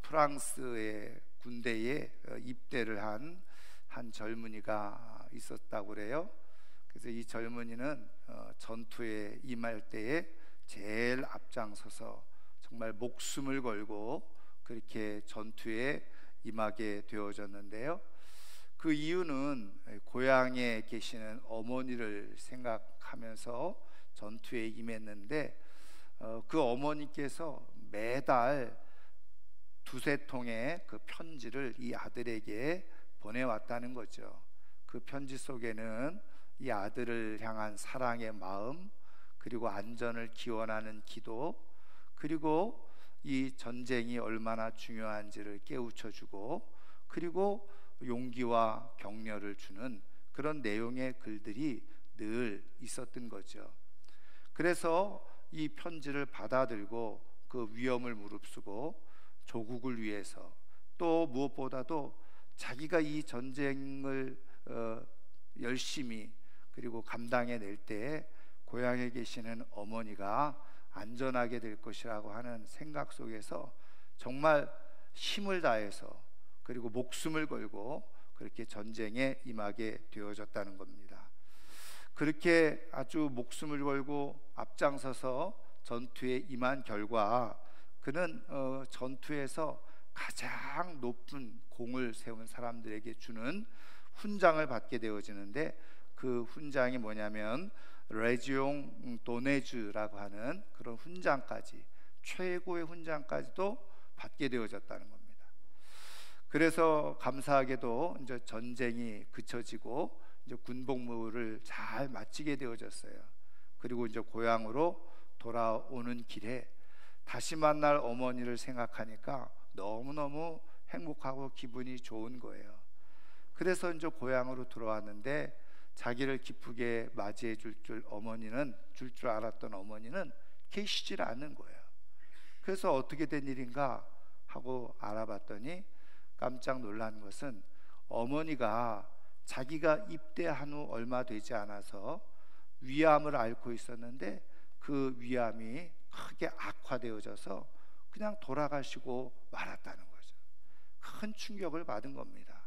프랑스의 군대에 입대를 한 젊은이가 있었다고 그래요. 그래서 이 젊은이는 전투에 임할 때에 제일 앞장서서 정말 목숨을 걸고 그렇게 전투에 임하게 되어졌는데요. 그 이유는 고향에 계시는 어머니를 생각하면서 전투에 임했는데, 그 어머니께서 매달 두세 통의 그 편지를 이 아들에게 보내왔다는 거죠. 그 편지 속에는 이 아들을 향한 사랑의 마음, 그리고 안전을 기원하는 기도, 그리고 이 전쟁이 얼마나 중요한지를 깨우쳐주고, 그리고 용기와 격려를 주는 그런 내용의 글들이 늘 있었던 거죠. 그래서 이 편지를 받아들고 그 위험을 무릅쓰고 조국을 위해서, 또 무엇보다도 자기가 이 전쟁을 열심히 그리고 감당해낼 때에 고향에 계시는 어머니가 안전하게 될 것이라고 하는 생각 속에서 정말 힘을 다해서 그리고 목숨을 걸고 그렇게 전쟁에 임하게 되어졌다는 겁니다. 그렇게 아주 목숨을 걸고 앞장서서 전투에 임한 결과 그는 전투에서 가장 높은 공을 세운 사람들에게 주는 훈장을 받게 되어지는데, 그 훈장이 뭐냐면 레지옹 도네즈라고 하는 그런 훈장까지, 최고의 훈장까지도 받게 되어졌다는 겁니다. 그래서 감사하게도 이제 전쟁이 그쳐지고 이제 군복무를 잘 마치게 되어졌어요. 그리고 이제 고향으로 돌아오는 길에 다시 만날 어머니를 생각하니까 너무너무 행복하고 기분이 좋은 거예요. 그래서 이제 고향으로 돌아왔는데 자기를 기쁘게 맞이해 줄 줄 알았던 어머니는 계시질 않는 거예요. 그래서 어떻게 된 일인가 하고 알아봤더니 깜짝 놀란 것은, 어머니가 자기가 입대한 후 얼마 되지 않아서 위암을 앓고 있었는데 그 위암이 크게 악화되어져서 그냥 돌아가시고 말았다는 거죠. 큰 충격을 받은 겁니다.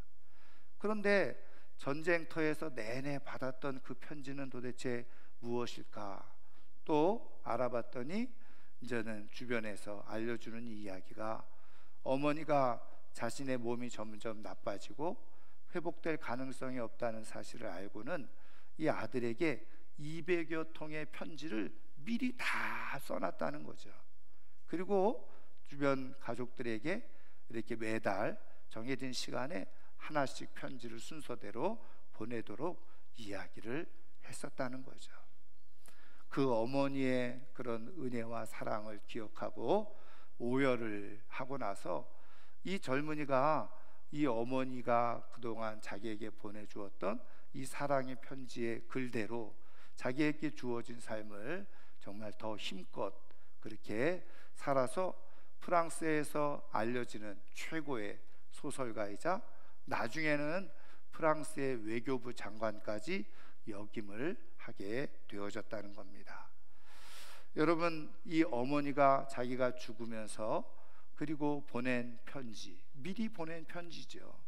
그런데 전쟁터에서 내내 받았던 그 편지는 도대체 무엇일까? 또 알아봤더니 이제는 주변에서 알려주는 이야기가, 어머니가 자신의 몸이 점점 나빠지고 회복될 가능성이 없다는 사실을 알고는 이 아들에게 200여 통의 편지를 미리 다 써놨다는 거죠. 그리고 주변 가족들에게 이렇게 매달 정해진 시간에 하나씩 편지를 순서대로 보내도록 이야기를 했었다는 거죠. 그 어머니의 그런 은혜와 사랑을 기억하고 오열을 하고 나서 이 젊은이가 이 어머니가 그동안 자기에게 보내주었던 이 사랑의 편지의 글대로 자기에게 주어진 삶을 정말 더 힘껏 그렇게 살아서 프랑스에서 알려지는 최고의 소설가이자 나중에는 프랑스의 외교부 장관까지 역임을 하게 되어졌다는 겁니다. 여러분, 이 어머니가 자기가 죽으면서 그리고 보낸 편지, 미리 보낸 편지죠.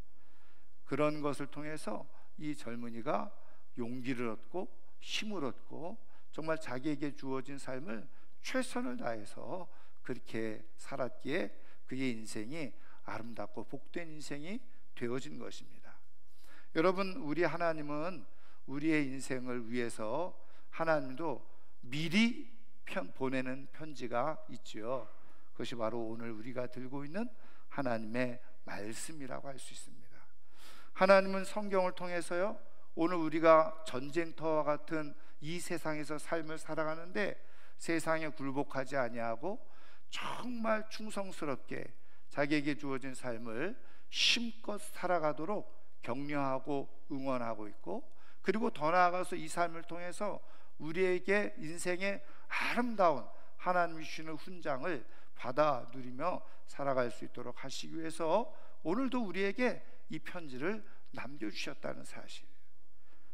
그런 것을 통해서 이 젊은이가 용기를 얻고 힘을 얻고 정말 자기에게 주어진 삶을 최선을 다해서 그렇게 살았기에 그의 인생이 아름답고 복된 인생이 되어진 것입니다. 여러분, 우리 하나님은 우리의 인생을 위해서 하나님도 미리 보내는 편지가 있지요. 그것이 바로 오늘 우리가 들고 있는 하나님의 말씀이라고 할 수 있습니다. 하나님은 성경을 통해서요, 오늘 우리가 전쟁터와 같은 이 세상에서 삶을 살아가는데 세상에 굴복하지 아니하고 정말 충성스럽게 자기에게 주어진 삶을 힘껏 살아가도록 격려하고 응원하고 있고, 그리고 더 나아가서 이 삶을 통해서 우리에게 인생의 아름다운 하나님이 주시는 훈장을 받아 누리며 살아갈 수 있도록 하시기 위해서 오늘도 우리에게 이 편지를 남겨주셨다는 사실,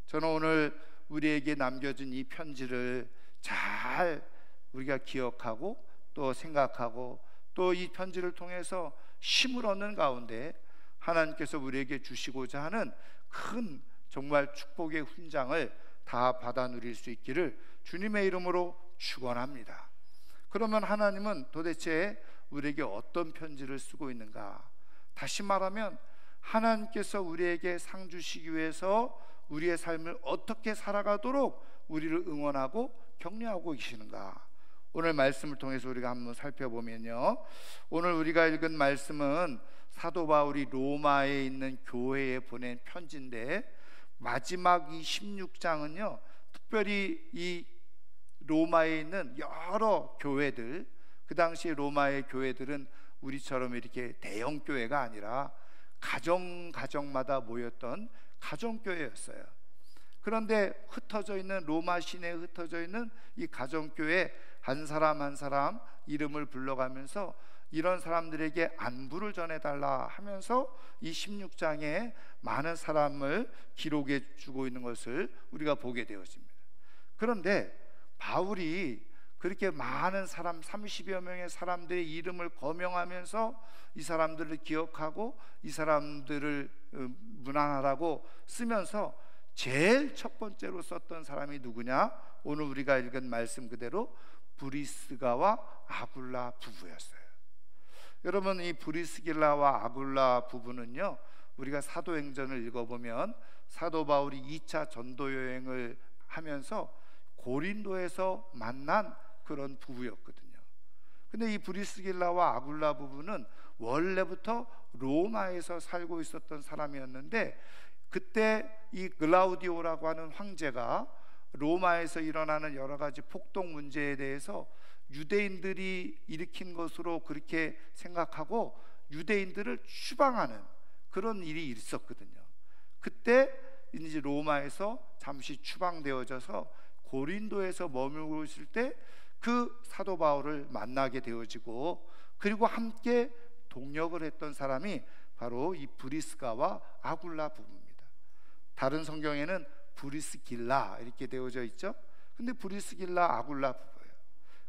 저는 오늘 우리에게 남겨진 이 편지를 잘 우리가 기억하고 또 생각하고 또 이 편지를 통해서 힘을 얻는 가운데 하나님께서 우리에게 주시고자 하는 큰 정말 축복의 훈장을 다 받아 누릴 수 있기를 주님의 이름으로 축원합니다. 그러면 하나님은 도대체 우리에게 어떤 편지를 쓰고 있는가? 다시 말하면 하나님께서 우리에게 상 주시기 위해서 우리의 삶을 어떻게 살아가도록 우리를 응원하고 격려하고 계시는가? 오늘 말씀을 통해서 우리가 한번 살펴보면요, 오늘 우리가 읽은 말씀은 사도 바울이 로마에 있는 교회에 보낸 편지인데, 마지막 이 16장은요 특별히 이 로마에 있는 여러 교회들, 그 당시 로마의 교회들은 우리처럼 이렇게 대형 교회가 아니라 가정마다 모였던 가정교회였어요. 그런데 흩어져 있는 로마 시내에 흩어져 있는 이 가정교회 한 사람 한 사람 이름을 불러가면서 이런 사람들에게 안부를 전해달라 하면서 이 16장에 많은 사람을 기록해 주고 있는 것을 우리가 보게 되었습니다. 그런데 바울이 그렇게 많은 사람, 30여 명의 사람들의 이름을 거명하면서 이 사람들을 기억하고 이 사람들을 문안하라고 쓰면서 제일 첫 번째로 썼던 사람이 누구냐? 오늘 우리가 읽은 말씀 그대로 브리스가와 아굴라 부부였어요. 여러분, 이 브리스길라와 아굴라 부부는요, 우리가 사도행전을 읽어보면 사도 바울이 2차 전도 여행을 하면서 고린도에서 만난 그런 부부였거든요. 근데 이 브리스길라와 아굴라 부부는 원래부터 로마에서 살고 있었던 사람이었는데, 그때 이 글라우디오라고 하는 황제가 로마에서 일어나는 여러 가지 폭동 문제에 대해서 유대인들이 일으킨 것으로 그렇게 생각하고 유대인들을 추방하는 그런 일이 있었거든요. 그때 이제 로마에서 잠시 추방되어져서 고린도에서 머물고 있을 때 그 사도 바울을 만나게 되어지고, 그리고 함께 동역을 했던 사람이 바로 이 브리스가와 아굴라 부부입니다. 다른 성경에는 브리스길라 이렇게 되어져 있죠. 근데 브리스길라 아굴라 부부예요.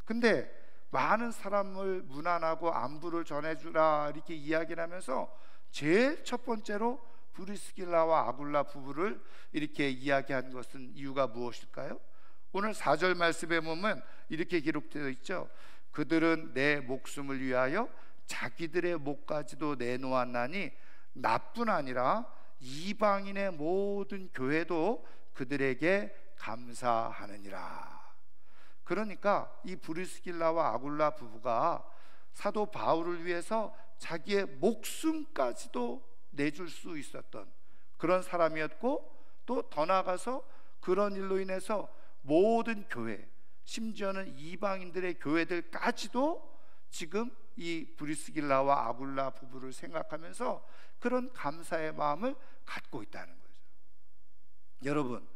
근데 많은 사람을 문안하고 안부를 전해주라 이렇게 이야기를 하면서 제일 첫 번째로 브리스길라와 아굴라 부부를 이렇게 이야기한 것은 이유가 무엇일까요? 오늘 4절 말씀에 보면 이렇게 기록되어 있죠. 그들은 내 목숨을 위하여 자기들의 목까지도 내놓았나니 나뿐 아니라 이방인의 모든 교회도 그들에게 감사하느니라. 그러니까 이 브리스길라와 아굴라 부부가 사도 바울을 위해서 자기의 목숨까지도 내줄 수 있었던 그런 사람이었고, 또 더 나아가서 그런 일로 인해서 모든 교회, 심지어는 이방인들의 교회들까지도 지금 이 브리스길라와 아굴라 부부를 생각하면서 그런 감사의 마음을 갖고 있다는 거죠. 여러분,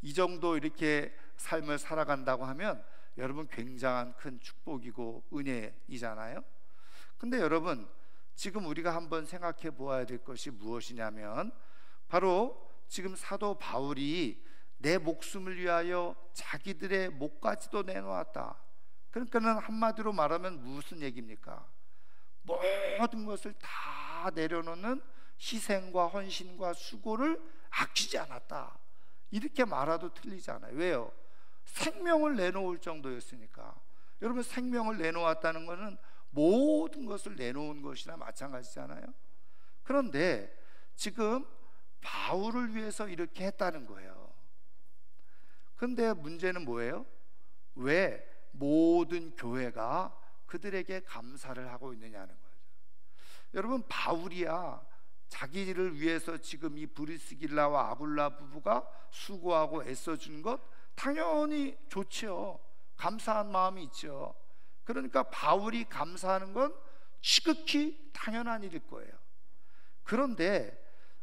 이 정도 이렇게 삶을 살아간다고 하면 여러분 굉장한 큰 축복이고 은혜이잖아요. 근데 여러분, 지금 우리가 한번 생각해 보아야 될 것이 무엇이냐면, 바로 지금 사도 바울이 내 목숨을 위하여 자기들의 목까지도 내놓았다. 그러니까는 한마디로 말하면 무슨 얘기입니까? 모든 것을 다 내려놓는 희생과 헌신과 수고를 아끼지 않았다. 이렇게 말해도 틀리지 않아요. 왜요? 생명을 내놓을 정도였으니까. 여러분, 생명을 내놓았다는 것은 모든 것을 내놓은 것이나 마찬가지잖아요. 그런데 지금 바울을 위해서 이렇게 했다는 거예요. 그런데 문제는 뭐예요? 왜 모든 교회가 그들에게 감사를 하고 있느냐는 거죠. 여러분, 바울이야 자기를 위해서 지금 이 브리스길라와 아굴라 부부가 수고하고 애써준 것 당연히 좋지요. 감사한 마음이 있죠. 그러니까 바울이 감사하는 건 지극히 당연한 일일 거예요. 그런데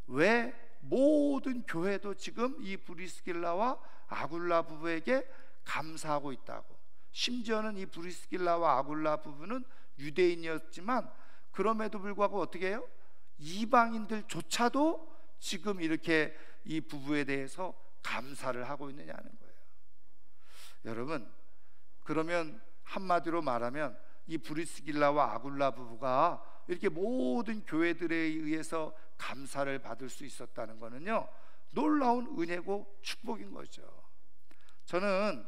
왜 모든 교회도 지금 이 브리스길라와 아굴라 부부에게 감사하고 있다고? 심지어는 이 브리스길라와 아굴라 부부는 유대인이었지만 그럼에도 불구하고 어떻게 해요? 이방인들조차도 지금 이렇게 이 부부에 대해서 감사를 하고 있느냐는 거예요. 여러분, 그러면 한마디로 말하면 이 브리스길라와 아굴라 부부가 이렇게 모든 교회들에 의해서 감사를 받을 수 있었다는 것은요, 놀라운 은혜고 축복인 거죠. 저는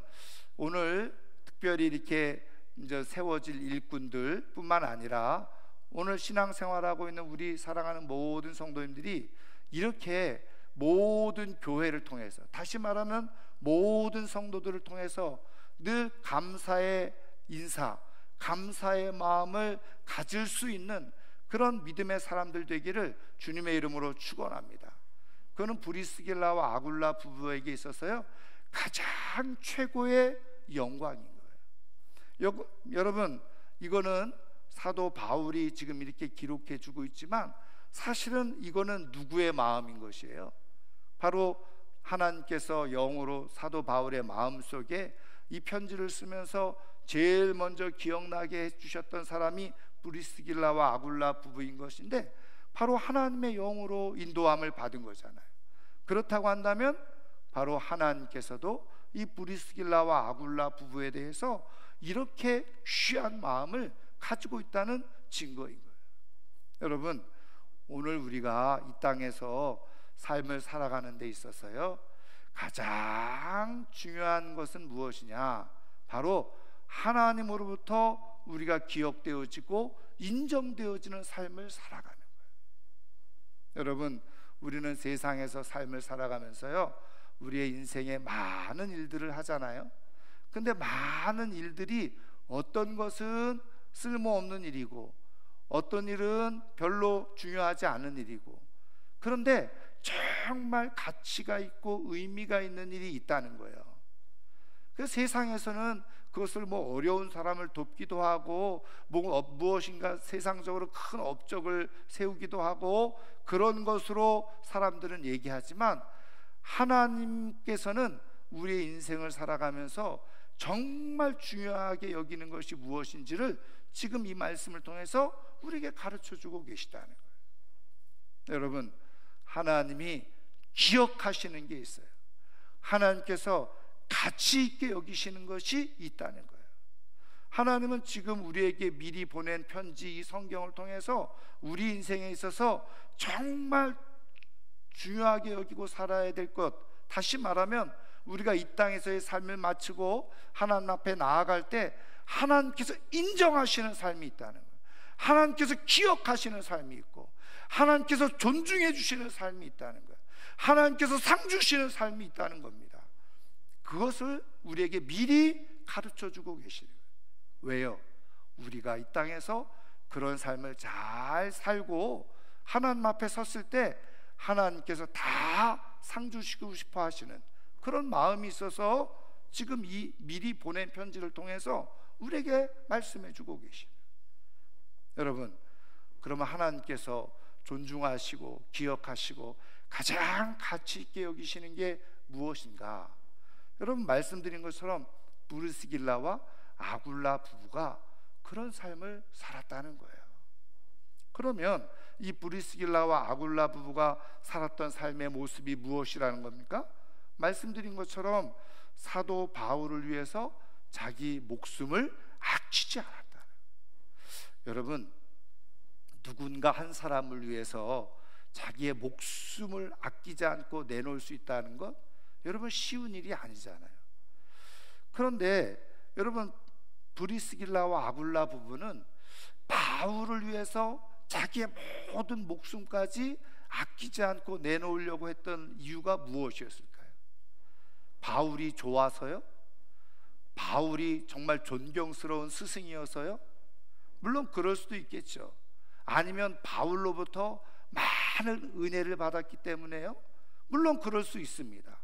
오늘 특별히 이렇게 이제 세워질 일꾼들 뿐만 아니라 오늘 신앙생활하고 있는 우리 사랑하는 모든 성도님들이 이렇게 모든 교회를 통해서, 다시 말하면 모든 성도들을 통해서 늘 감사의 인사, 감사의 마음을 가질 수 있는 그런 믿음의 사람들 되기를 주님의 이름으로 축원합니다. 그는 브리스길라와 아굴라 부부에게 있어서요, 가장 최고의 영광인 거예요. 여러분, 이거는 사도 바울이 지금 이렇게 기록해 주고 있지만 사실은 이거는 누구의 마음인 것이에요? 바로 하나님께서 영으로 사도 바울의 마음속에 이 편지를 쓰면서 제일 먼저 기억나게 해주셨던 사람이 브리스길라와 아굴라 부부인 것인데, 바로 하나님의 영으로 인도함을 받은 거잖아요. 그렇다고 한다면 바로 하나님께서도 이 브리스길라와 아굴라 부부에 대해서 이렇게 귀한 마음을 가지고 있다는 증거인 거예요. 여러분, 오늘 우리가 이 땅에서 삶을 살아가는 데 있어서요, 가장 중요한 것은 무엇이냐? 바로 하나님으로부터 우리가 기억되어지고 인정되어지는 삶을 살아가는 거예요. 여러분, 우리는 세상에서 삶을 살아가면서요, 우리의 인생에 많은 일들을 하잖아요. 근데 많은 일들이 어떤 것은 쓸모없는 일이고 어떤 일은 별로 중요하지 않은 일이고, 그런데 정말 가치가 있고 의미가 있는 일이 있다는 거예요. 그 세상에서는 그것을 뭐 어려운 사람을 돕기도 하고 무엇인가 세상적으로 큰 업적을 세우기도 하고 그런 것으로 사람들은 얘기하지만, 하나님께서는 우리의 인생을 살아가면서 정말 중요하게 여기는 것이 무엇인지를 지금 이 말씀을 통해서 우리에게 가르쳐주고 계시다는 거예요. 여러분, 하나님이 기억하시는 게 있어요. 하나님께서 가치 있게 여기시는 것이 있다는 거예요. 하나님은 지금 우리에게 미리 보낸 편지, 이 성경을 통해서 우리 인생에 있어서 정말 중요하게 여기고 살아야 될 것, 다시 말하면 우리가 이 땅에서의 삶을 마치고 하나님 앞에 나아갈 때 하나님께서 인정하시는 삶이 있다는 거예요. 하나님께서 기억하시는 삶이 있고, 하나님께서 존중해 주시는 삶이 있다는 거예요. 하나님께서 상 주시는 삶이 있다는 겁니다. 그것을 우리에게 미리 가르쳐 주고 계시는 거예요. 왜요? 우리가 이 땅에서 그런 삶을 잘 살고 하나님 앞에 섰을 때 하나님께서 다 상 주시고 싶어 하시는 그런 마음이 있어서 지금 이 미리 보낸 편지를 통해서 우리에게 말씀해 주고 계시는 거예요. 여러분, 그러면 하나님께서 존중하시고 기억하시고 가장 가치 있게 여기시는 게 무엇인가? 여러분, 말씀드린 것처럼 브리스길라와 아굴라 부부가 그런 삶을 살았다는 거예요. 그러면 이 브리스길라와 아굴라 부부가 살았던 삶의 모습이 무엇이라는 겁니까? 말씀드린 것처럼 사도 바울을 위해서 자기 목숨을 아끼지 않았다는 거예요. 여러분, 누군가 한 사람을 위해서 자기의 목숨을 아끼지 않고 내놓을 수 있다는 것, 여러분 쉬운 일이 아니잖아요. 그런데 여러분, 브리스길라와 아굴라 부부는 바울을 위해서 자기의 모든 목숨까지 아끼지 않고 내놓으려고 했던 이유가 무엇이었을까요? 바울이 좋아서요? 바울이 정말 존경스러운 스승이어서요? 물론 그럴 수도 있겠죠. 아니면 바울로부터 많은 은혜를 받았기 때문에요? 물론 그럴 수 있습니다.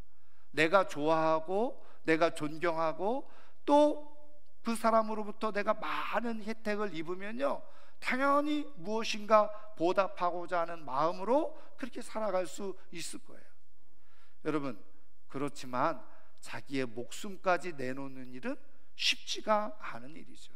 내가 좋아하고 내가 존경하고 또 그 사람으로부터 내가 많은 혜택을 입으면요, 당연히 무엇인가 보답하고자 하는 마음으로 그렇게 살아갈 수 있을 거예요. 여러분, 그렇지만 자기의 목숨까지 내놓는 일은 쉽지가 않은 일이죠.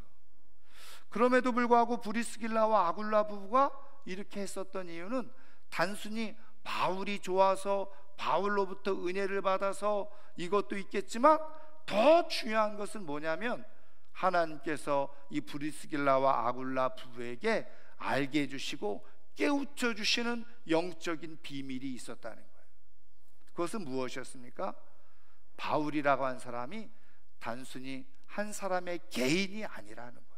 그럼에도 불구하고 브리스길라와 아굴라 부부가 이렇게 했었던 이유는 단순히 바울이 좋아서 바울로부터 은혜를 받아서 이것도 있겠지만 더 중요한 것은 뭐냐면 하나님께서 이 브리스길라와 아굴라 부부에게 알게 해주시고 깨우쳐 주시는 영적인 비밀이 있었다는 거예요. 그것은 무엇이었습니까? 바울이라고 한 사람이 단순히 한 사람의 개인이 아니라는 거예요.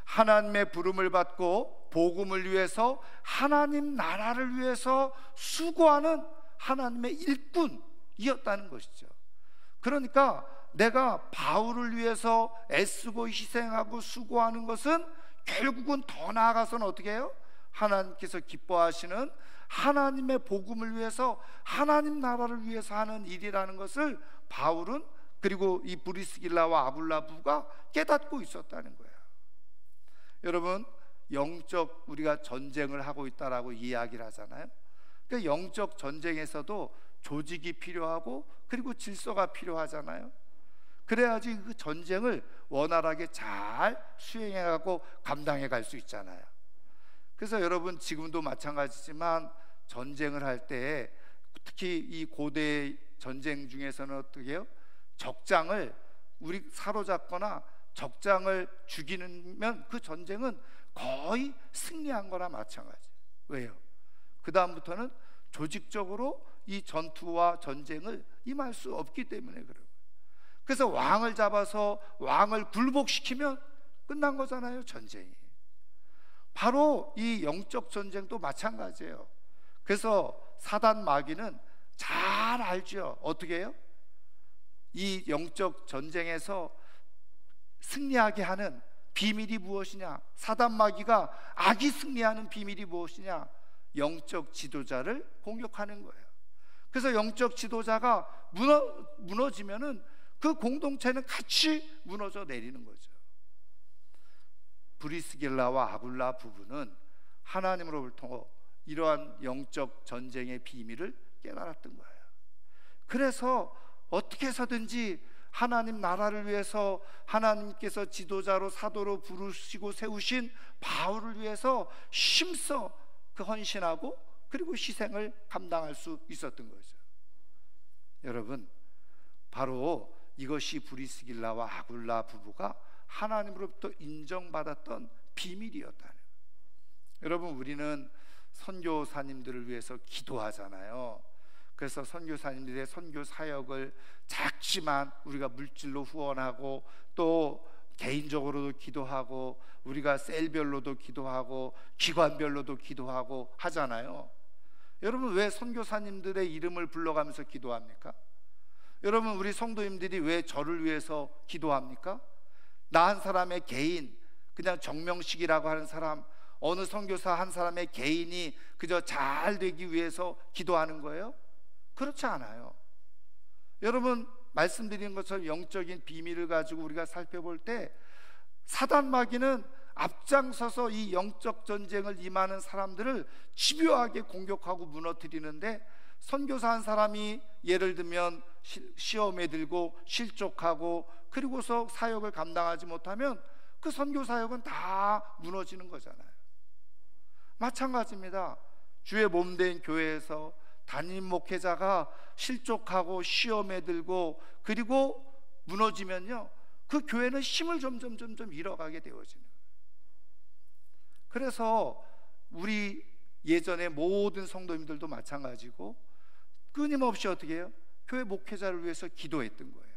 하나님의 부름을 받고 복음을 위해서, 하나님 나라를 위해서 수고하는 하나님의 일꾼이었다는 것이죠. 그러니까 내가 바울을 위해서 애쓰고 희생하고 수고하는 것은 결국은 더 나아가서는 어떻게 해요? 하나님께서 기뻐하시는 하나님의 복음을 위해서, 하나님 나라를 위해서 하는 일이라는 것을 바울은, 그리고 이 브리스길라와 아굴라 부부가 깨닫고 있었다는 거예요. 여러분, 영적 우리가 전쟁을 하고 있다라고 이야기를 하잖아요. 그러니까 영적 전쟁에서도 조직이 필요하고 그리고 질서가 필요하잖아요. 그래야지 그 전쟁을 원활하게 잘 수행해가고 감당해 갈 수 있잖아요. 그래서 여러분, 지금도 마찬가지지만 전쟁을 할 때, 특히 이 고대 전쟁 중에서는 어떻게 해요? 적장을 우리 사로잡거나 적장을 죽이면 그 전쟁은 거의 승리한 거나 마찬가지예요. 왜요? 그 다음부터는 조직적으로 이 전투와 전쟁을 임할 수 없기 때문에 그래요. 그래서 왕을 잡아서 왕을 굴복시키면 끝난 거잖아요, 전쟁이. 바로 이 영적 전쟁도 마찬가지예요. 그래서 사단 마귀는 잘 알죠. 어떻게 해요? 이 영적 전쟁에서 승리하게 하는 비밀이 무엇이냐? 사단 마귀가 악이 승리하는 비밀이 무엇이냐? 영적 지도자를 공격하는 거예요. 그래서 영적 지도자가 무너지면은 그 공동체는 같이 무너져 내리는 거죠. 브리스길라와 아굴라 부부는 하나님으로부터 이러한 영적 전쟁의 비밀을 깨달았던 거예요. 그래서 어떻게 해서든지 하나님 나라를 위해서, 하나님께서 지도자로 사도로 부르시고 세우신 바울을 위해서 힘써 그 헌신하고 그리고 희생을 감당할 수 있었던 거죠. 여러분, 바로 이것이 브리스길라와 아굴라 부부가 하나님으로부터 인정받았던 비밀이었다는 거예요. 여러분, 우리는 선교사님들을 위해서 기도하잖아요. 그래서 선교사님들의 선교 사역을 작지만 우리가 물질로 후원하고, 또 개인적으로도 기도하고, 우리가 셀별로도 기도하고 기관별로도 기도하고 하잖아요. 여러분, 왜 선교사님들의 이름을 불러가면서 기도합니까? 여러분, 우리 성도님들이 왜 저를 위해서 기도합니까? 나 한 사람의 개인, 그냥 정명식이라고 하는 사람, 어느 선교사 한 사람의 개인이 그저 잘 되기 위해서 기도하는 거예요? 그렇지 않아요. 여러분, 말씀드린 것처럼 영적인 비밀을 가지고 우리가 살펴볼 때, 사단 마귀는 앞장서서 이 영적 전쟁을 임하는 사람들을 집요하게 공격하고 무너뜨리는데, 선교사 한 사람이 예를 들면 시험에 들고 실족하고 그리고서 사역을 감당하지 못하면 그 선교 사역은 다 무너지는 거잖아요. 마찬가지입니다. 주의 몸된 교회에서 담임 목회자가 실족하고 시험에 들고 그리고 무너지면요, 그 교회는 힘을 점점 잃어가게 되어지는 거예요. 그래서 우리 예전에 모든 성도님들도 마찬가지고 끊임없이 어떻게 해요? 교회 목회자를 위해서 기도했던 거예요.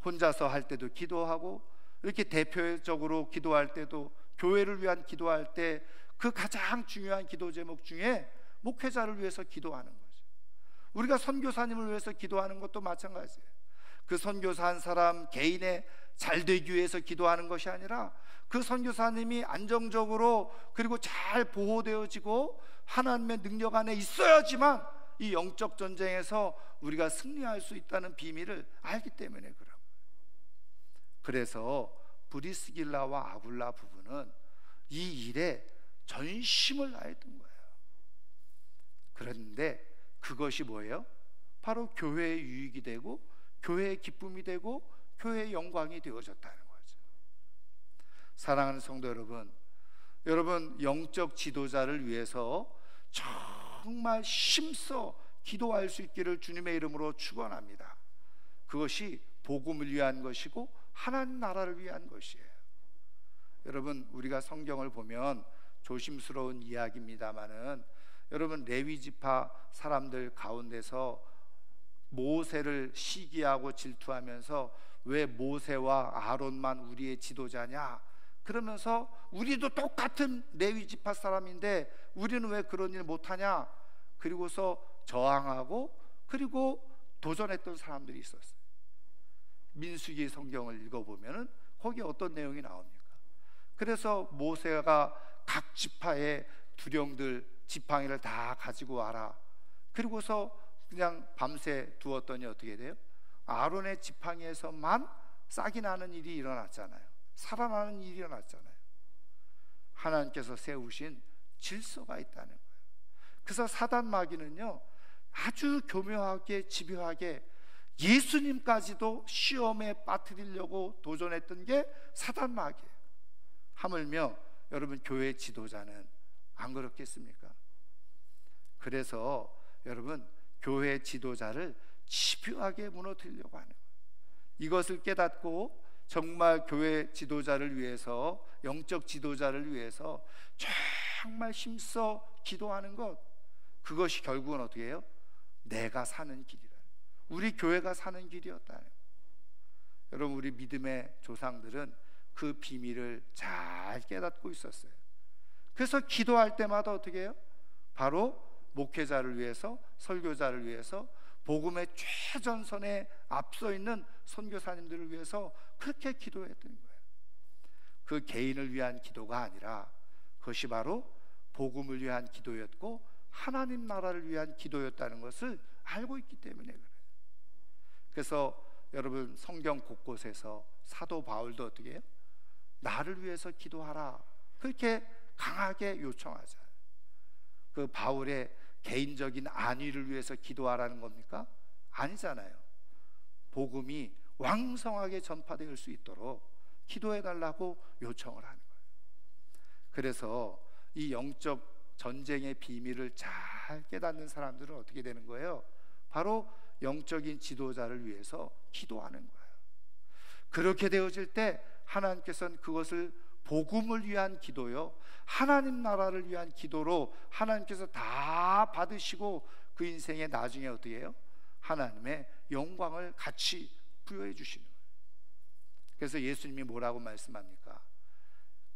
혼자서 할 때도 기도하고, 이렇게 대표적으로 기도할 때도, 교회를 위한 기도할 때 그 가장 중요한 기도 제목 중에 목회자를 위해서 기도하는 거죠. 우리가 선교사님을 위해서 기도하는 것도 마찬가지예요. 그 선교사 한 사람 개인의 잘 되기 위해서 기도하는 것이 아니라 그 선교사님이 안정적으로 그리고 잘 보호되어지고 하나님의 능력 안에 있어야지만 이 영적 전쟁에서 우리가 승리할 수 있다는 비밀을 알기 때문에 그런 거예요. 그래서 브리스길라와 아굴라 부부는 이 일에 전심을 다했던 거예요. 그런데 그것이 뭐예요? 바로 교회의 유익이 되고 교회의 기쁨이 되고 교회의 영광이 되어졌다는 거죠. 사랑하는 성도 여러분, 여러분 영적 지도자를 위해서 정말 힘써 기도할 수 있기를 주님의 이름으로 축원합니다. 그것이 복음을 위한 것이고 하나님 나라를 위한 것이에요. 여러분, 우리가 성경을 보면 조심스러운 이야기입니다마는 여러분, 레위 지파 사람들 가운데서 모세를 시기하고 질투하면서 왜 모세와 아론만 우리의 지도자냐, 그러면서 우리도 똑같은 레위 지파 사람인데 우리는 왜 그런 일 못하냐, 그리고서 저항하고 그리고 도전했던 사람들이 있었어요. 민수기 성경을 읽어보면 거기에 어떤 내용이 나옵니까? 그래서 모세가 각 지파의 두령들 지팡이를 다 가지고 와라, 그리고서 그냥 밤새 두었더니 어떻게 돼요? 아론의 지팡이에서만 싹이 나는 일이 일어났잖아요. 살아나는 일이 일어났잖아요. 하나님께서 세우신 질서가 있다는 거예요. 그래서 사단 마귀는요, 아주 교묘하게 집요하게 예수님까지도 시험에 빠뜨리려고 도전했던 게 사단 마귀예요. 하물며 여러분, 교회 지도자는 안 그렇겠습니까? 그래서 여러분, 교회 지도자를 집요하게 무너뜨리려고 하는 거예요. 이것을 깨닫고 정말 교회 지도자를 위해서, 영적 지도자를 위해서 정말 힘써 기도하는 것, 그것이 결국은 어떻게 해요? 내가 사는 길이라, 우리 교회가 사는 길이었다는 거예요. 여러분, 우리 믿음의 조상들은 그 비밀을 잘 깨닫고 있었어요. 그래서 기도할 때마다 어떻게 해요? 바로 목회자를 위해서, 설교자를 위해서, 복음의 최전선에 앞서 있는 선교사님들을 위해서 그렇게 기도했던 거예요. 그 개인을 위한 기도가 아니라 그것이 바로 복음을 위한 기도였고 하나님 나라를 위한 기도였다는 것을 알고 있기 때문에 그래요. 그래서 여러분, 성경 곳곳에서 사도 바울도 어떻게 해요? 나를 위해서 기도하라, 그렇게 강하게 요청하잖아요. 그 바울의 개인적인 안위를 위해서 기도하라는 겁니까? 아니잖아요. 복음이 왕성하게 전파될 수 있도록 기도해달라고 요청을 하는 거예요. 그래서 이 영적 전쟁의 비밀을 잘 깨닫는 사람들은 어떻게 되는 거예요? 바로 영적인 지도자를 위해서 기도하는 거예요. 그렇게 되어질 때 하나님께서는 그것을 복음을 위한 기도요, 하나님 나라를 위한 기도로 하나님께서 다 받으시고 그 인생에 나중에 어떻게 해요? 하나님의 영광을 같이 부여해 주시는 거예요. 그래서 예수님이 뭐라고 말씀합니까?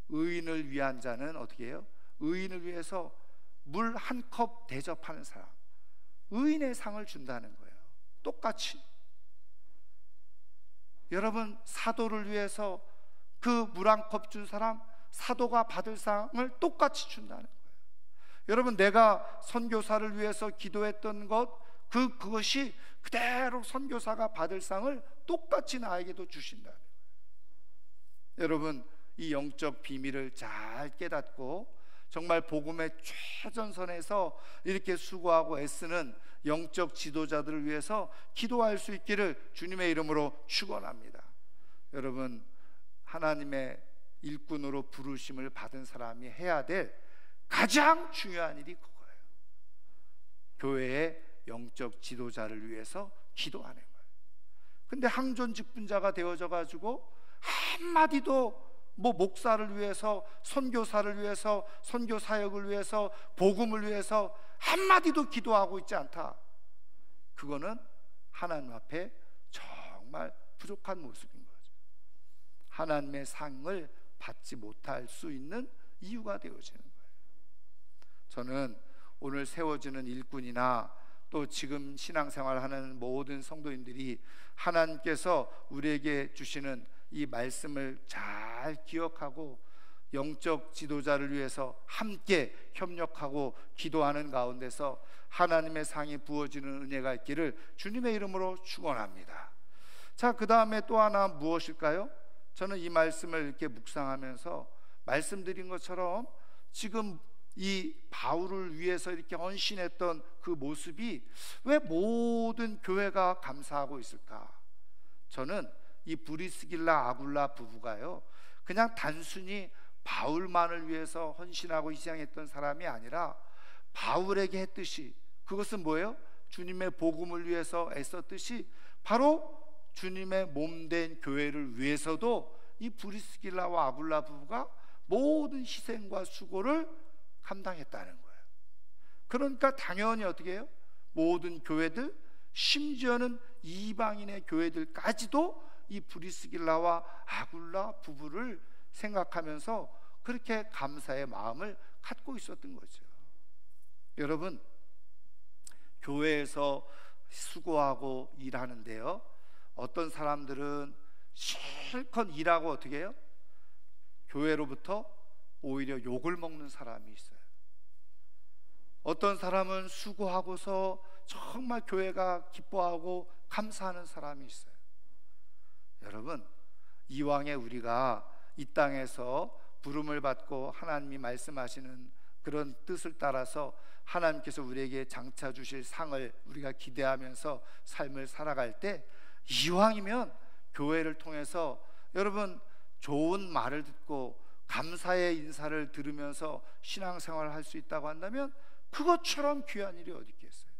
의인을 위한 자는 어떻게 해요? 의인을 위해서 물 한 컵 대접하는 사람, 의인의 상을 준다는 거예요. 똑같이. 여러분, 사도를 위해서 그 물 한 컵 준 사람, 사도가 받을 상을 똑같이 준다는 거예요. 여러분, 내가 선교사를 위해서 기도했던 그것이 그대로 선교사가 받을 상을 똑같이 나에게도 주신다는 거예요. 여러분, 이 영적 비밀을 잘 깨닫고 정말 복음의 최전선에서 이렇게 수고하고 애쓰는 영적 지도자들을 위해서 기도할 수 있기를 주님의 이름으로 축원합니다. 여러분, 하나님의 일꾼으로 부르심을 받은 사람이 해야 될 가장 중요한 일이 그거예요. 교회의 영적 지도자를 위해서 기도하는 거예요. 근데 항존직분자가 되어져 가지고 한마디도 목사를 위해서, 선교사를 위해서, 선교사역을 위해서, 복음을 위해서 한마디도 기도하고 있지 않다, 그거는 하나님 앞에 정말 부족한 모습인 거죠. 하나님의 상을 받지 못할 수 있는 이유가 되어지는 거예요. 저는 오늘 세워지는 일꾼이나 또 지금 신앙생활하는 모든 성도님들이 하나님께서 우리에게 주시는 이 말씀을 잘 기억하고 영적 지도자를 위해서 함께 협력하고 기도하는 가운데서 하나님의 상이 부어지는 은혜가 있기를 주님의 이름으로 축원합니다. 자, 그 다음에 또 하나 무엇일까요? 저는 이 말씀을 이렇게 묵상하면서 말씀드린 것처럼 지금 이 바울을 위해서 이렇게 헌신했던 그 모습이 왜 모든 교회가 감사하고 있을까? 저는 이 브리스길라 아굴라 부부가요, 그냥 단순히 바울만을 위해서 헌신하고 희생했던 사람이 아니라 바울에게 했듯이, 그것은 뭐예요? 주님의 복음을 위해서 애썼듯이 바로 주님의 몸된 교회를 위해서도 이 브리스길라와 아굴라 부부가 모든 희생과 수고를 감당했다는 거예요. 그러니까 당연히 어떻게 해요? 모든 교회들, 심지어는 이방인의 교회들까지도 이 브리스길라와 아굴라 부부를 생각하면서 그렇게 감사의 마음을 갖고 있었던 거죠. 여러분, 교회에서 수고하고 일하는데요, 어떤 사람들은 실컷 일하고 어떻게 해요? 교회로부터 오히려 욕을 먹는 사람이 있어요. 어떤 사람은 수고하고서 정말 교회가 기뻐하고 감사하는 사람이 있어요. 여러분, 이왕에 우리가 이 땅에서 부름을 받고 하나님이 말씀하시는 그런 뜻을 따라서 하나님께서 우리에게 장차 주실 상을 우리가 기대하면서 삶을 살아갈 때, 이왕이면 교회를 통해서 여러분 좋은 말을 듣고 감사의 인사를 들으면서 신앙생활을 할 수 있다고 한다면 그것처럼 귀한 일이 어디 있겠어요?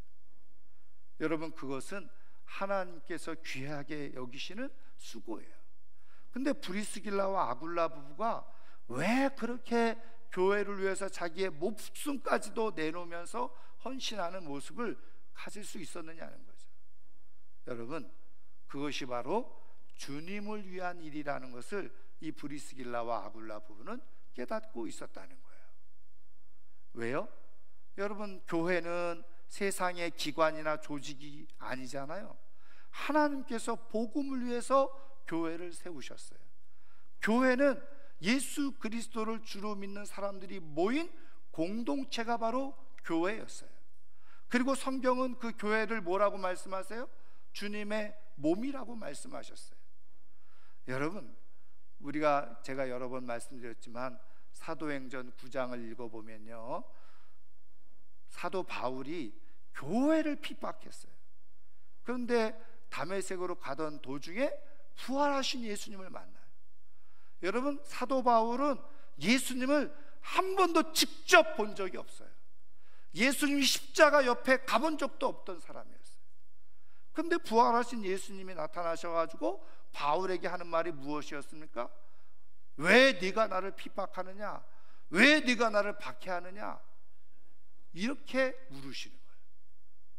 여러분, 그것은 하나님께서 귀하게 여기시는 수고예요. 근데 브리스길라와 아굴라 부부가 왜 그렇게 교회를 위해서 자기의 목숨까지도 내놓으면서 헌신하는 모습을 가질 수 있었느냐는 거죠. 여러분, 그것이 바로 주님을 위한 일이라는 것을 이 브리스길라와 아굴라 부부는 깨닫고 있었다는 거예요. 왜요? 여러분, 교회는 세상의 기관이나 조직이 아니잖아요. 하나님께서 복음을 위해서 교회를 세우셨어요. 교회는 예수 그리스도를 주로 믿는 사람들이 모인 공동체가 바로 교회였어요. 그리고 성경은 그 교회를 뭐라고 말씀하세요? 주님의 몸이라고 말씀하셨어요. 여러분, 제가 여러 번 말씀드렸지만 사도행전 9장을 읽어보면요, 사도 바울이 교회를 핍박했어요. 그런데 다메섹으로 가던 도중에 부활하신 예수님을 만나요. 여러분, 사도 바울은 예수님을 한 번도 직접 본 적이 없어요. 예수님이 십자가 옆에 가본 적도 없던 사람이었어요. 그런데 부활하신 예수님이 나타나셔가지고 바울에게 하는 말이 무엇이었습니까? 왜 네가 나를 핍박하느냐? 왜 네가 나를 박해하느냐? 이렇게 물으시는 거예요.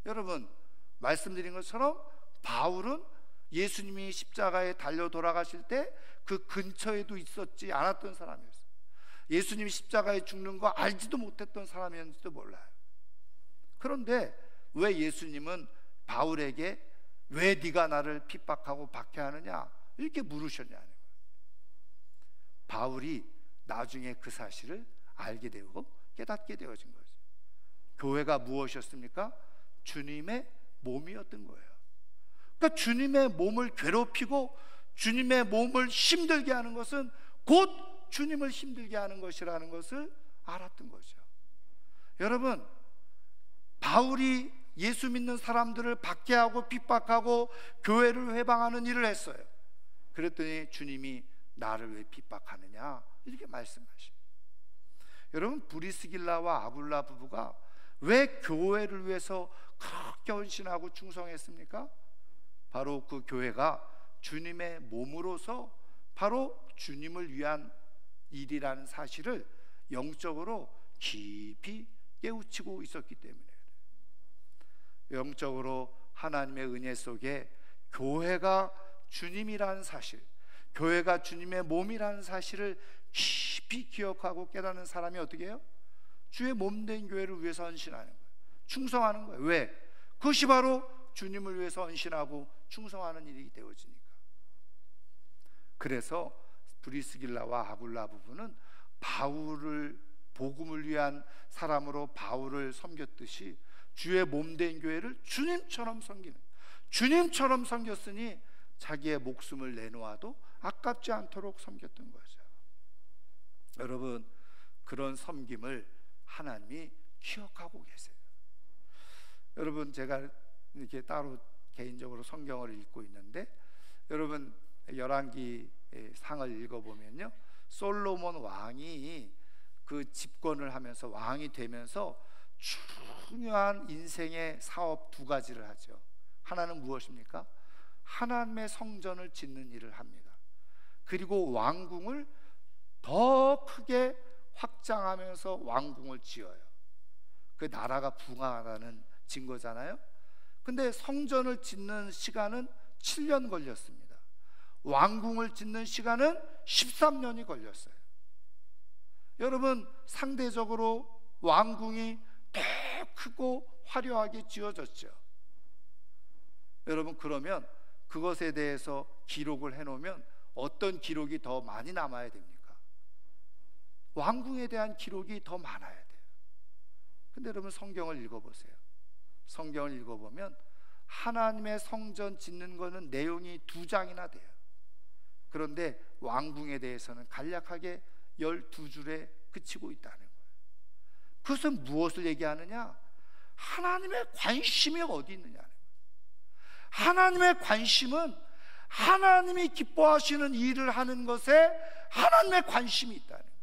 여러분, 말씀드린 것처럼 바울은 예수님이 십자가에 달려 돌아가실 때 그 근처에도 있었지 않았던 사람이었어요. 예수님이 십자가에 죽는 거 알지도 못했던 사람이었는지도 몰라요. 그런데 왜 예수님은 바울에게 왜 네가 나를 핍박하고 박해하느냐 이렇게 물으셨냐는 거예요. 바울이 나중에 그 사실을 알게 되고 깨닫게 되어진 거죠. 교회가 무엇이었습니까? 주님의 몸이었던 거예요. 그러니까 주님의 몸을 괴롭히고 주님의 몸을 힘들게 하는 것은 곧 주님을 힘들게 하는 것이라는 것을 알았던 거죠. 여러분, 바울이 예수 믿는 사람들을 박해하고 핍박하고 교회를 회방하는 일을 했어요. 그랬더니 주님이 나를 왜 핍박하느냐 이렇게 말씀하십니다. 여러분, 브리스길라와 아굴라 부부가 왜 교회를 위해서 그렇게 헌신하고 충성했습니까? 바로 그 교회가 주님의 몸으로서 바로 주님을 위한 일이라는 사실을 영적으로 깊이 깨우치고 있었기 때문에, 영적으로 하나님의 은혜 속에 교회가 주님이라는 사실, 교회가 주님의 몸이라는 사실을 깊이 기억하고 깨닫는 사람이 어떻게 해요? 주의 몸된 교회를 위해서 헌신하는 거예요. 충성하는 거예요. 왜? 그것이 바로 주님을 위해서 헌신하고 충성하는 일이 되어지니까. 그래서 브리스길라와 아굴라 부부는 바울을 복음을 위한 사람으로 바울을 섬겼듯이 주의 몸된 교회를 주님처럼 섬기는, 주님처럼 섬겼으니 자기의 목숨을 내놓아도 아깝지 않도록 섬겼던 거죠. 여러분, 그런 섬김을 하나님이 기억하고 계세요. 여러분, 제가 이렇게 따로 개인적으로 성경을 읽고 있는데, 여러분 열왕기 상을 읽어보면요, 솔로몬 왕이 그 집권을 하면서 왕이 되면서 중요한 인생의 사업 두 가지를 하죠. 하나는 무엇입니까? 하나님의 성전을 짓는 일을 합니다. 그리고 왕궁을 더 크게 확장하면서 왕궁을 지어요. 그 나라가 붕하다는 증거잖아요. 근데 성전을 짓는 시간은 7년 걸렸습니다. 왕궁을 짓는 시간은 13년이 걸렸어요. 여러분, 상대적으로 왕궁이 더 크고 화려하게 지어졌죠. 여러분, 그러면 그것에 대해서 기록을 해놓으면 어떤 기록이 더 많이 남아야 됩니까? 왕궁에 대한 기록이 더 많아야 돼요. 근데 여러분, 성경을 읽어보세요. 성경을 읽어보면 하나님의 성전 짓는 거는 내용이 2장이나 돼요. 그런데 왕궁에 대해서는 간략하게 12줄에 그치고 있다는 거예요. 그것은 무엇을 얘기하느냐? 하나님의 관심이 어디 있느냐는 거예요. 하나님의 관심은 하나님이 기뻐하시는 일을 하는 것에 하나님의 관심이 있다는 거예요.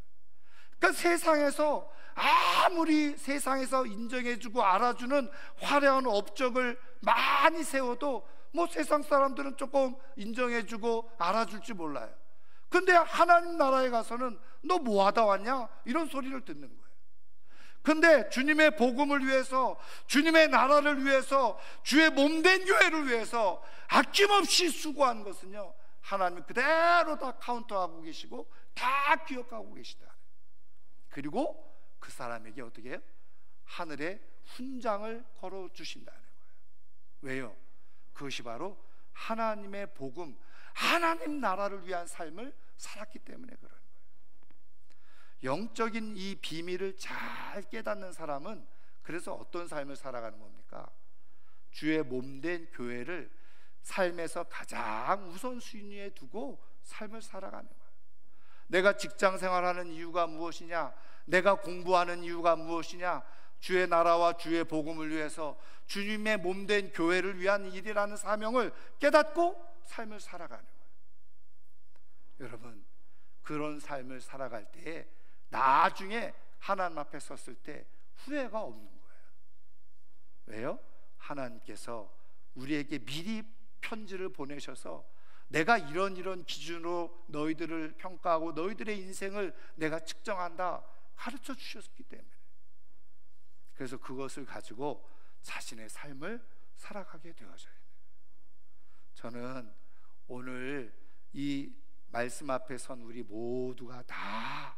그러니까 세상에서 아무리 세상에서 인정해주고 알아주는 화려한 업적을 많이 세워도 뭐 세상 사람들은 조금 인정해주고 알아줄지 몰라요. 근데 하나님 나라에 가서는 너 뭐 하다 왔냐? 이런 소리를 듣는 거예요. 근데 주님의 복음을 위해서, 주님의 나라를 위해서, 주의 몸된 교회를 위해서 아낌없이 수고한 것은요, 하나님 그대로 다 카운터하고 계시고 다 기억하고 계시다. 그리고 그 사람에게 어떻게 해요? 하늘에 훈장을 걸어주신다는 거예요. 왜요? 그것이 바로 하나님의 복음, 하나님 나라를 위한 삶을 살았기 때문에 그런 거예요. 영적인 이 비밀을 잘 깨닫는 사람은 그래서 어떤 삶을 살아가는 겁니까? 주의 몸된 교회를 삶에서 가장 우선순위에 두고 삶을 살아가는 거예요. 내가 직장 생활하는 이유가 무엇이냐? 내가 공부하는 이유가 무엇이냐? 주의 나라와 주의 복음을 위해서 주님의 몸된 교회를 위한 일이라는 사명을 깨닫고 삶을 살아가는 거예요. 여러분, 그런 삶을 살아갈 때에 나중에 하나님 앞에 섰을 때 후회가 없는 거예요. 왜요? 하나님께서 우리에게 미리 편지를 보내셔서 내가 이런 기준으로 너희들을 평가하고 너희들의 인생을 내가 측정한다 가르쳐 주셨기 때문에, 그래서 그것을 가지고 자신의 삶을 살아가게 되어져요. 저는 오늘 이 말씀 앞에 선 우리 모두가 다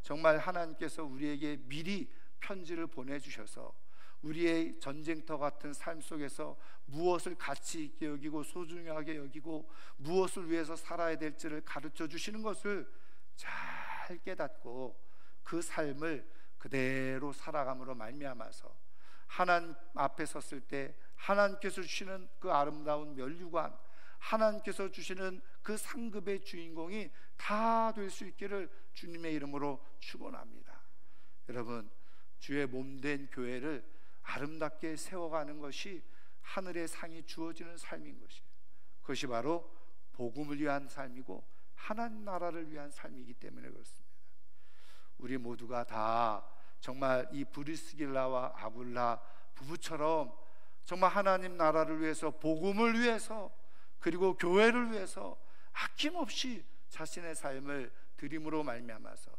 정말 하나님께서 우리에게 미리 편지를 보내주셔서 우리의 전쟁터 같은 삶 속에서 무엇을 가치 있게 여기고 소중하게 여기고 무엇을 위해서 살아야 될지를 가르쳐 주시는 것을 잘 깨닫고 그 삶을 그대로 살아감으로 말미암아서 하나님 앞에 섰을 때 하나님께서 주시는 그 아름다운 면류관, 하나님께서 주시는 그 상급의 주인공이 다 될 수 있기를 주님의 이름으로 축원합니다. 여러분, 주의 몸된 교회를 아름답게 세워가는 것이 하늘의 상이 주어지는 삶인 것이에요. 그것이 바로 복음을 위한 삶이고 하나님 나라를 위한 삶이기 때문에 그렇습니다. 우리 모두가 다 정말 이 브리스길라와 아굴라 부부처럼 정말 하나님 나라를 위해서, 복음을 위해서, 그리고 교회를 위해서 아낌없이 자신의 삶을 드림으로 말미암아서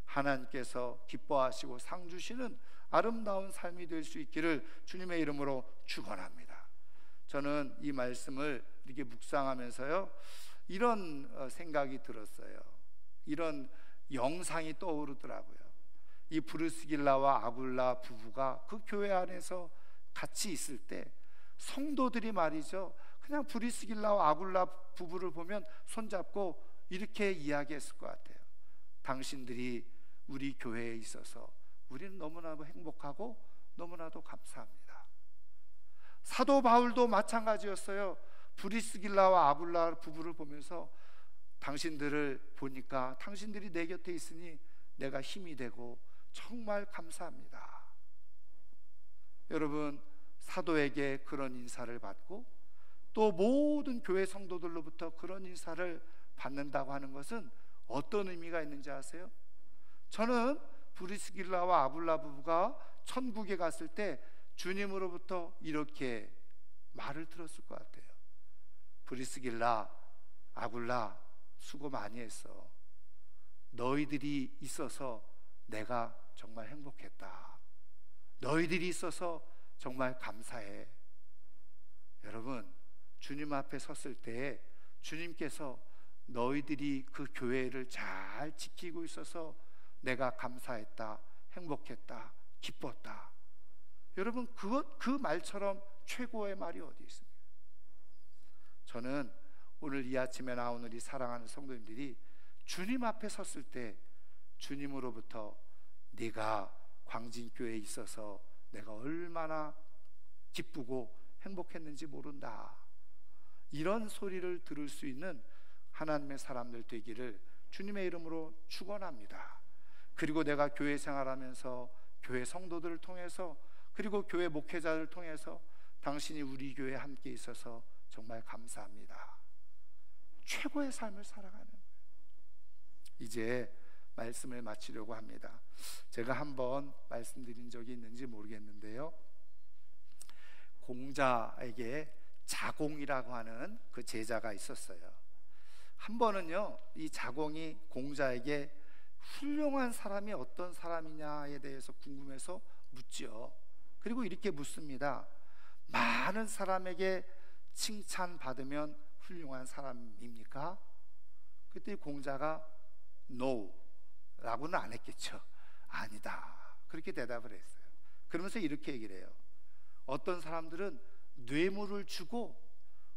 하나님께서 기뻐하시고 상 주시는 아름다운 삶이 될 수 있기를 주님의 이름으로 축원합니다. 저는 이 말씀을 이렇게 묵상하면서요, 이런 생각이 들었어요. 이런 영상이 떠오르더라고요. 이 브리스길라와 아굴라 부부가 그 교회 안에서 같이 있을 때 성도들이 말이죠, 그냥 브리스길라와 아굴라 부부를 보면 손잡고 이렇게 이야기했을 것 같아요. 당신들이 우리 교회에 있어서 우리는 너무나도 행복하고 너무나도 감사합니다. 사도 바울도 마찬가지였어요. 브리스길라와 아굴라 부부를 보면서 당신들을 보니까 당신들이 내 곁에 있으니 내가 힘이 되고 정말 감사합니다. 여러분, 사도에게 그런 인사를 받고 또 모든 교회 성도들로부터 그런 인사를 받는다고 하는 것은 어떤 의미가 있는지 아세요? 저는 브리스길라와 아굴라 부부가 천국에 갔을 때 주님으로부터 이렇게 말을 들었을 것 같아요. 브리스길라, 아굴라 수고 많이 했어. 너희들이 있어서 내가 정말 행복했다. 너희들이 있어서 정말 감사해. 여러분, 주님 앞에 섰을 때 주님께서 너희들이 그 교회를 잘 지키고 있어서 내가 감사했다, 행복했다, 기뻤다. 여러분, 그 말처럼 최고의 말이 어디 있습니까? 저는 오늘 이 아침에 나온 우리 사랑하는 성도님들이 주님 앞에 섰을 때 주님으로부터 네가 광진교회에 있어서 내가 얼마나 기쁘고 행복했는지 모른다, 이런 소리를 들을 수 있는 하나님의 사람들 되기를 주님의 이름으로 축원합니다. 그리고 내가 교회 생활하면서 교회 성도들을 통해서, 그리고 교회 목회자들을 통해서 당신이 우리 교회에 함께 있어서 정말 감사합니다. 최고의 삶을 살아가는 거예요. 이제 말씀을 마치려고 합니다. 제가 한번 말씀드린 적이 있는지 모르겠는데요, 공자에게 자공이라고 하는 그 제자가 있었어요. 한 번은요, 이 자공이 공자에게 훌륭한 사람이 어떤 사람이냐에 대해서 궁금해서 묻죠. 그리고 이렇게 묻습니다. 많은 사람에게 칭찬받으면 훌륭한 사람입니까? 그때 공자가 No 라고는 안 했겠죠. 아니다, 그렇게 대답을 했어요. 그러면서 이렇게 얘기를 해요. 어떤 사람들은 뇌물을 주고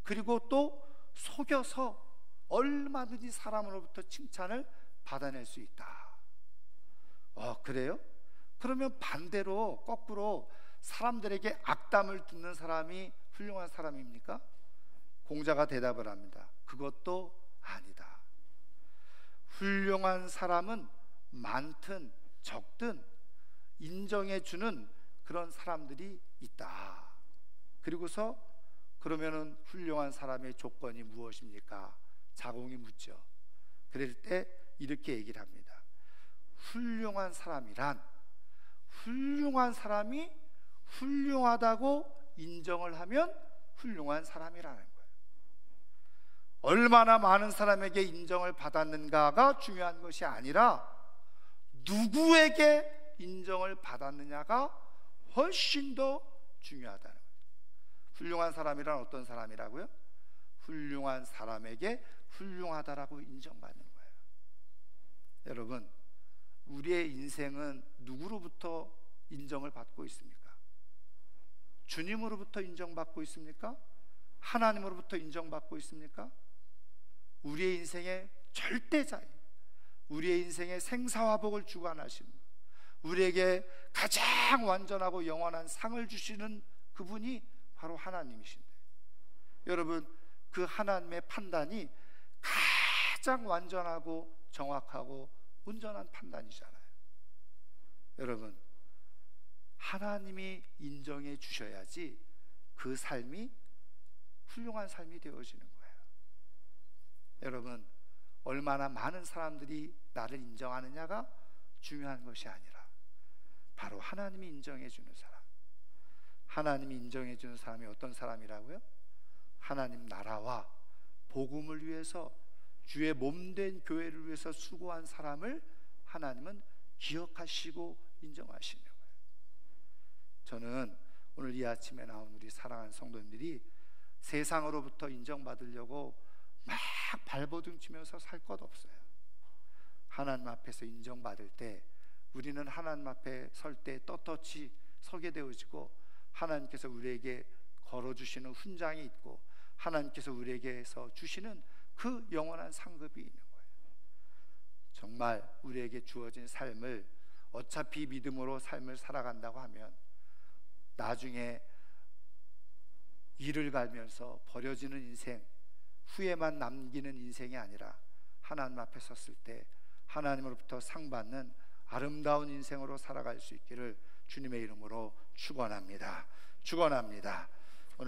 그리고 또 속여서 얼마든지 사람으로부터 칭찬을 받아낼 수 있다. 그래요? 그러면 반대로 거꾸로 사람들에게 악담을 듣는 사람이 훌륭한 사람입니까? 공자가 대답을 합니다. 그것도 아니다. 훌륭한 사람은 많든 적든 인정해주는 그런 사람들이 있다. 그리고서 그러면은 훌륭한 사람의 조건이 무엇입니까? 자공이 묻죠. 그럴 때 이렇게 얘기를 합니다. 훌륭한 사람이란 훌륭한 사람이 훌륭하다고 인정을 하면 훌륭한 사람이라는 거예요. 얼마나 많은 사람에게 인정을 받았는가가 중요한 것이 아니라 누구에게 인정을 받았느냐가 훨씬 더 중요하다는 거예요. 훌륭한 사람이란 어떤 사람이라고요? 훌륭한 사람에게 훌륭하다라고 인정받는 거예요. 여러분, 우리의 인생은 누구로부터 인정을 받고 있습니까? 주님으로부터 인정받고 있습니까? 하나님으로부터 인정받고 있습니까? 우리의 인생의 절대자인, 우리의 인생의 생사화복을 주관하시는, 우리에게 가장 완전하고 영원한 상을 주시는 그분이 바로 하나님이신데, 여러분, 그 하나님의 판단이 가장 완전하고 정확하고 온전한 판단이잖아요. 여러분, 하나님이 인정해 주셔야지 그 삶이 훌륭한 삶이 되어지는 거예요. 여러분, 얼마나 많은 사람들이 나를 인정하느냐가 중요한 것이 아니라 바로 하나님이 인정해 주는 사람, 하나님이 인정해 주는 사람이 어떤 사람이라고요? 하나님 나라와 복음을 위해서, 주의 몸된 교회를 위해서 수고한 사람을 하나님은 기억하시고 인정하시는 거예요. 저는 오늘 이 아침에 나온 우리 사랑하는 성도님들이 세상으로부터 인정받으려고 막 발버둥 치면서 살 것 없어요. 하나님 앞에서 인정받을 때 우리는 하나님 앞에 설 때 떳떳이 서게 되어지고, 하나님께서 우리에게 걸어주시는 훈장이 있고, 하나님께서 우리에게서 주시는 그 영원한 상급이 있는 거예요. 정말 우리에게 주어진 삶을 어차피 믿음으로 삶을 살아간다고 하면 나중에 이를 갈면서 버려지는 인생, 후회만 남기는 인생이 아니라 하나님 앞에 섰을 때 하나님으로부터 상 받는 아름다운 인생으로 살아갈 수 있기를 주님의 이름으로 축원합니다. 축원합니다.